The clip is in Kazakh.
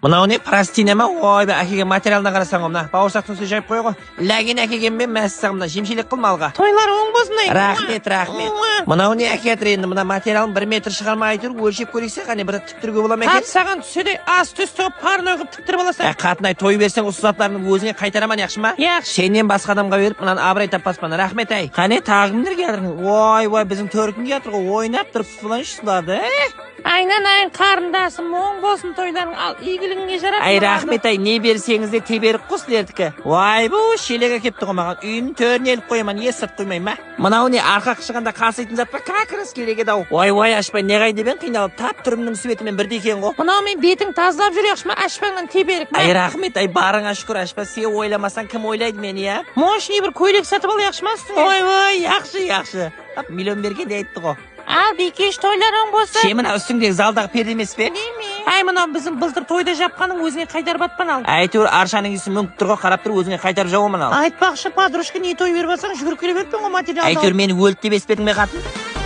Mınау ne простыня ма? Ой, әкеге материалына қарасаң мына бауырсақтың сөз жайып қой ғой. Ләген әкеге мен мәссағымда жемшелік қылма алға. Тойлар оң болсын ай. Рахмет. Мынау не әкет енді мына материалын 1 метр шығармай тұр, өлшеп көрейсек, қане бір тіктіруге бола ма екен? Қап саған түседі, ас түсті парны қып тіктіріп аласың. Қатынай той берсең ұсынаттарының өзіңе қайтараман, яқшы ма? Яқшы. Сенен басқа адамға беріп, мынаны абырай таппаспан. Рахмет ай. Қане тағымдыр келдің. Ой, біздің төркін келтір ғой, ойнап тұрып сұланшысыларды. Айнан қарындасым, оң болсын тойларың, ал игілігіңе жарап. Ай, рахмет ай, не берсеңіз де теберік құсылердікі. Ой, бұл шелеге кепті қоймаған, үйінің төріне еліп қойман, ес сырт қоймай ма? Мынау не арқақ шығанда қасайтын зат па, қақырыс келеге дау. Ой, ашпай, не қайды бен қиналып, тап түрімнің светімен бірде екен ғой. Мынау мен бетің тазлап жүр яқшы ма, ашпаңнан теберік ма? Ай, рахмет ай, барыңа шүкір, ашпа, сен ойламасаң кім ойлайды мені, я? Мошни бір көйлек сатып ал яқшы ма үстіңе? Ой, яқшы. Миллион бергенде айтты ғой. Ал бикеш тойларың болса. Сен мына үстіңдегі залдағы перде емес пе? Ай, мынау біздің былтыр тойда жапқаның өзіңе қайтарып атпан ал. Әйтеуір аршаның исі мүңк тұр ғой, қарап тұр, өзіңе қайтарып жауымын ал. Айтпақшы, подружка не той беріп атсаң, жүгіріп келе беріппен ғой материалды. Әйтеуір мені өлді деп еспедің бе қатын?